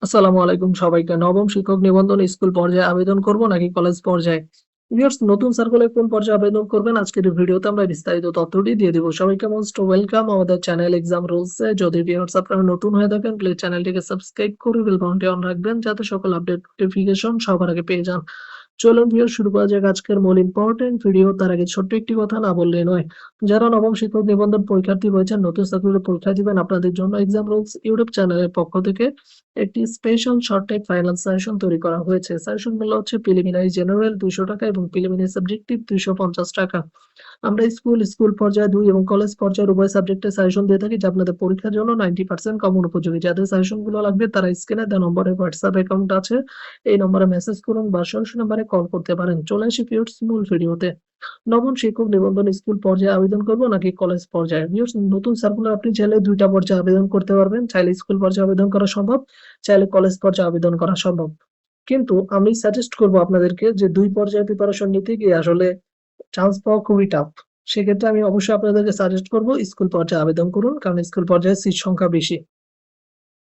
আসসালামু আলাইকুম সবাইকে। নবম শিক্ষক নিবন্ধন স্কুল পর্যায়ে আবেদন করব নাকি কলেজ পর্যায়ে? ভিউয়ার্স নতুন সার্কুলার কোন পর্যায়ে আবেদন করবেন আজকের এই ভিডিওতে আমরা বিস্তারিত তথ্যটি দিয়ে দিব। সবাইকে মোস্ট ওয়েলকাম আমাদের চ্যানেল এক্সাম রুলস এ। যদি ভিউয়ার্স আপনারা নতুন হয়ে থাকেন প্লিজ চ্যানেলটিকে সাবস্ক্রাইব করে বেল বাটনটি অন রাখবেন যাতে সকল আপডেট নোটিফিকেশন সবার আগে পেয়ে যান। চলুন ভিউয়ার্স শুরু করা যাক আজকের মূল ইম্পোর্টেন্ট ভিডিও। তার আগে ছোট্ট একটি কথা না বললেই নয়। যারা নবম শিক্ষক নিবন্ধন পরীক্ষার্থী রয়েছেন নতুন সার্কুলার পরীক্ষা দিবেন আপনাদের জন্য এক্সাম রুলস ইউটিউব চ্যানেলের পক্ষ থেকে একটি special short type final suggestion তৈরি করা হয়েছে। সাজেশন মূল্য হচ্ছে প্রিলিমিনারি জেনারেল ৳200 এবং প্রিলিমিনারি সাবজেক্টিভ ৳250। আমরা স্কুল পর্যায়ে ২ এবং কলেজ পর্যায়ের উভয় সাবজেক্টে সাজেশন দিয়ে থাকি যা আপনাদের পরীক্ষার জন্য 90% কমন উপযোগী। যাদের সাজেশন গুলো লাগবে তারা স্ক্রিনে দেওয়া নম্বরে হোয়াটসঅ্যাপ অ্যাকাউন্ট আছে। এই নম্বরে মেসেজ করুন বা সরাসরি নাম্বারে কল করতে পারেন। চলে আসি ভিউয়ার্স মূল ভিডিওতে। নবম শিক্ষক নিবন্ধন স্কুল পর্যায়ে আবেদন করব নাকি কলেজ পর্যায়ে? ভিউয়ার্স নতুন সার্কুলার আপনি চাইলে ২ টা পর্যায়ে আবেদন করতে পারবেন। চাইলে স্কুল পর্যায়ে আবেদন করা সম্ভব, চাইলে কলেজ পর্যায়ে আবেদন করা সম্ভব। কিন্তু আমি সাজেস্ট করব আপনাদেরকে যে ২ পর্যায়ে প্রিপারেশন নিতে গিয়ে আসলে চান্স পাওয়া খুবই টাফ। সেক্ষেত্রে আমি অবশ্যই আপনাদেরকে সাজেস্ট করব স্কুল পর্যায়ে আবেদন করুন। কারণ স্কুল পর্যায়ে সিট সংখ্যা বেশি।